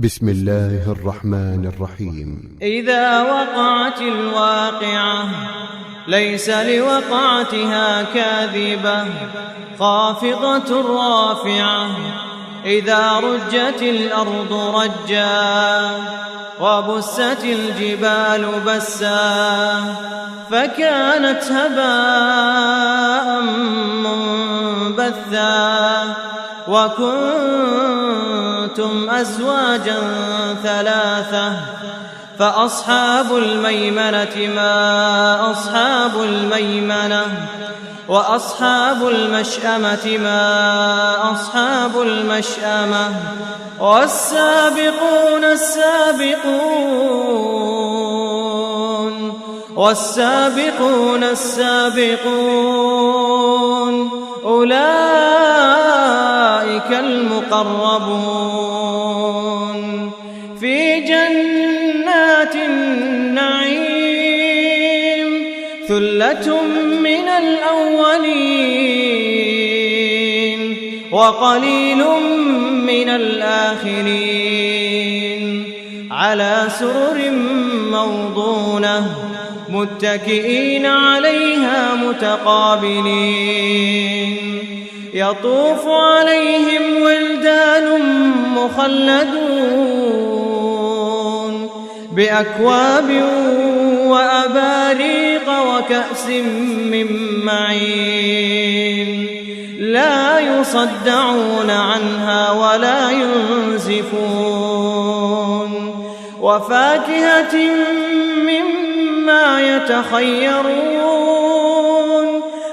بسم الله الرحمن الرحيم. إذا وقعت الواقعة ليس لوقعتها كاذبة خافضة رافعة. إذا رجت الأرض رجا وبست الجبال بسا فكانت هباء منبثا وكنتم أزواجا ثلاثة فأصحاب الميمنة ما أصحاب الميمنة وأصحاب المشأمة ما أصحاب المشأمة والسابقون السابقون أولئك المقربون في جنات النعيم ثلة من الأولين وقليل من الآخرين على سرر موضونة متكئين عليها متقابلين يطوف عليهم ولدان مخلدون بأكواب وأباريق وكأس من معين لا يصدعون عنها ولا ينزفون وفاكهة مما يتخيرون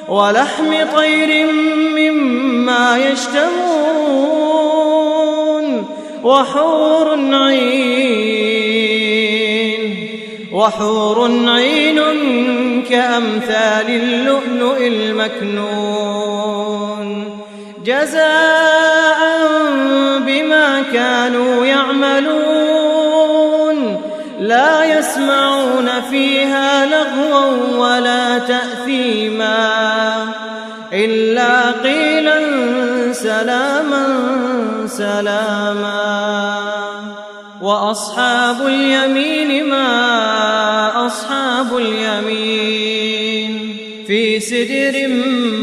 ولحم طير مما يشتهون وحور عين كأمثال اللؤلؤ المكنون جزاء بما كانوا يعملون لا يسمعون فيها لغوا ولا تأثيما إلا قيلا سلاما سلاما. وأصحاب اليمين ما أصحاب اليمين في سدر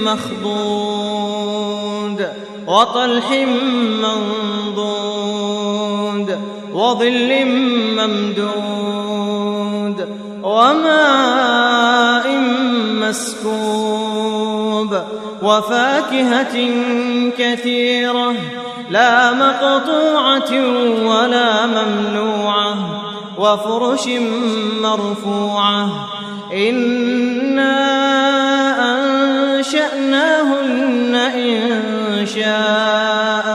مخضود وطلح منضود وظل ممدود وماء مسكوب وفاكهة كثيرة لا مقطوعة ولا ممنوعة وفرش مرفوعة إنا أنشأناهن إنشاء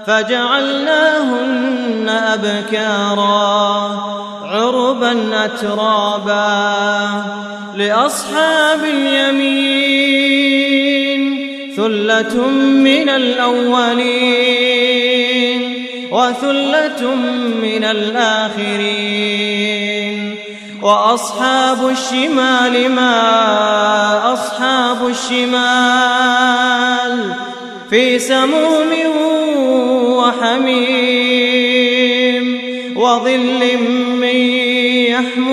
فجعلناهن أبكارا عربا أترابا. لأصحاب اليمين ثلة من الأولين وثلة من الآخرين. وأصحاب الشمال ما أصحاب الشمال في سموم وحميم وظل من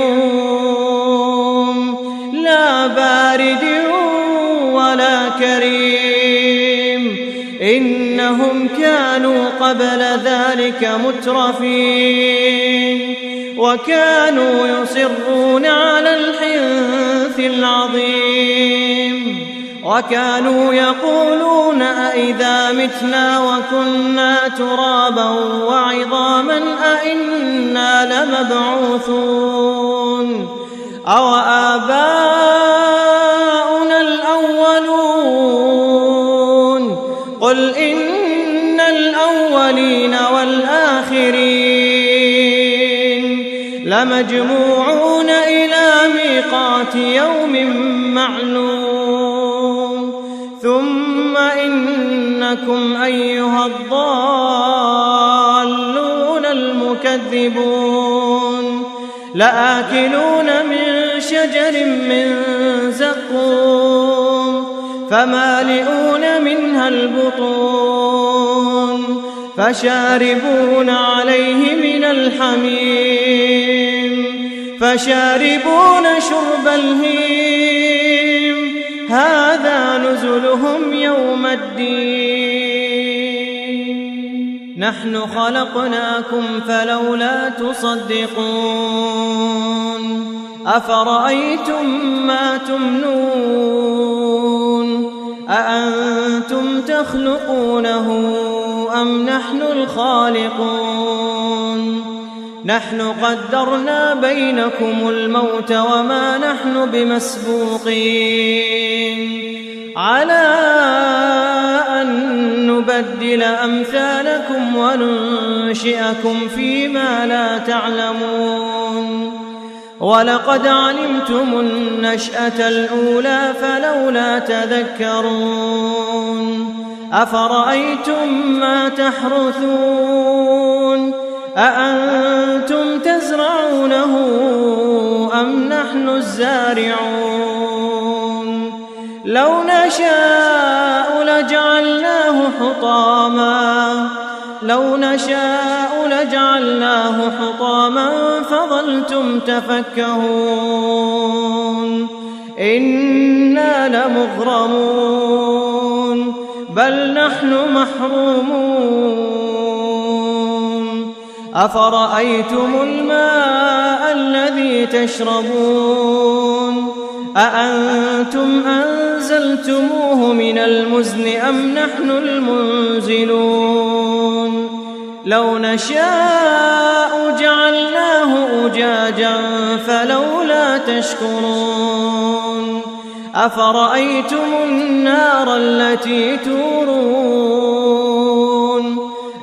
يحموم لا بارد ولا كريم إنهم كانوا قبل ذلك مترفين وكانوا يصرون على الحنث العظيم وكانوا يقولون أئذا متنا وكنا ترابا وعظاما أئنا لمبعوثون أو آباؤنا الأولون قل إن الأولين والآخرين لمجموعون إلى ميقات يوم معلوم ثم إنكم أيها الضالون المكذبون لآكلون من شجر من زقوم فمالئون منها البطون فشاربون عليه من الحميم فشاربون شرب الهيم هذا نزلهم يوم الدين نحن خلقناكم فلولا تصدقون أفرأيتم ما تمنون أأنتم تخلقونه أم نحن الخالقون نحن قدرنا بينكم الموت وما نحن بمسبوقين على أن نبدل أمثالكم وننشئكم فيما لا تعلمون ولقد علمتم النشأة الأولى فلولا تذكرون أفرأيتم ما تحرثون أأنتم تزرعونه أم نحن الزارعون لو نشاء لجعلناه حطاما فظلتم تفكهون إنا لمغرمون بل نحن محرومون أفرأيتم الماء الذي تشربون أأنتم أنزلتموه من المزن أم نحن المنزلون لو نشاء جعلناه أجاجا فلولا تشكرون أفرأيتم النار التي تورون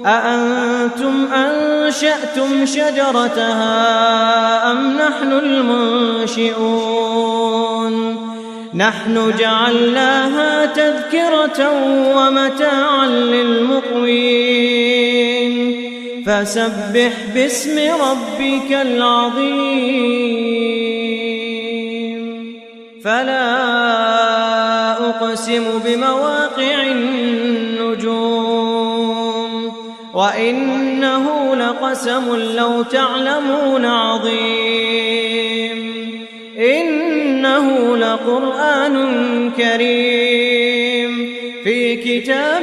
أأنتم أنشأتم شجرتها أم نحن المنشئون نحن جعلناها تذكرة ومتاعا للمقوين فسبح باسم ربك العظيم فلا أقسم بمواقع النجوم وإنه لقسم لو تعلمون عظيم إنه لقرآن كريم في كتاب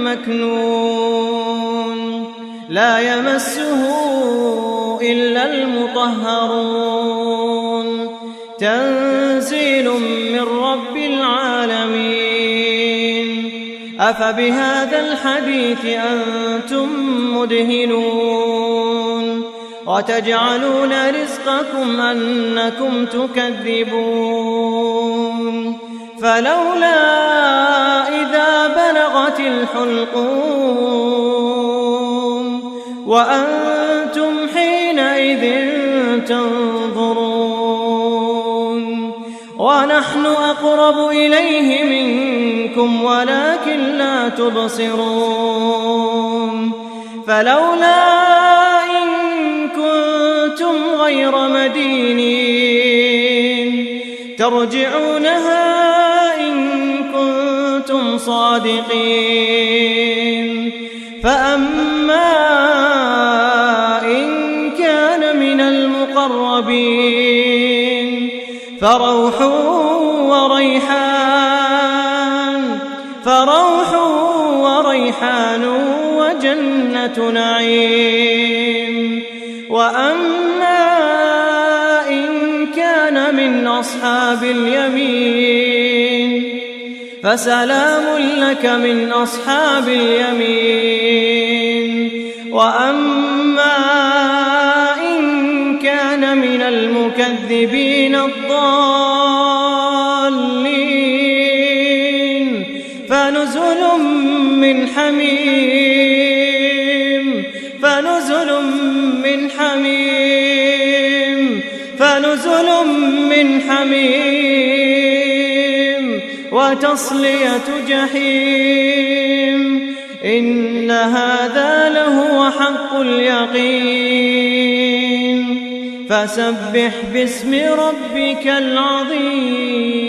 مكنون لا يمسه إلا المطهرون تنزيل من رب العالمين أفبهذا الحديث أنتم مدهنون وتجعلون رزقكم أنكم تكذبون فلولا إذا بلغت الحلقوم وأنتم حينئذ تنظرون ونحن أقرب إليه منكم ولكن لا تبصرون فلولا إن كنتم غير مدينين ترجعونها إن كنتم صادقين فأما إن كان من المقربين فروح وريحان وجنة نعيم وأما إن كان من أصحاب اليمين فسلام لك من أصحاب اليمين وأما إن كان من المكذبين الضالين فنزل من حميم وتصلية جحيم إن هذا لهو حق اليقين فسبح باسم ربك العظيم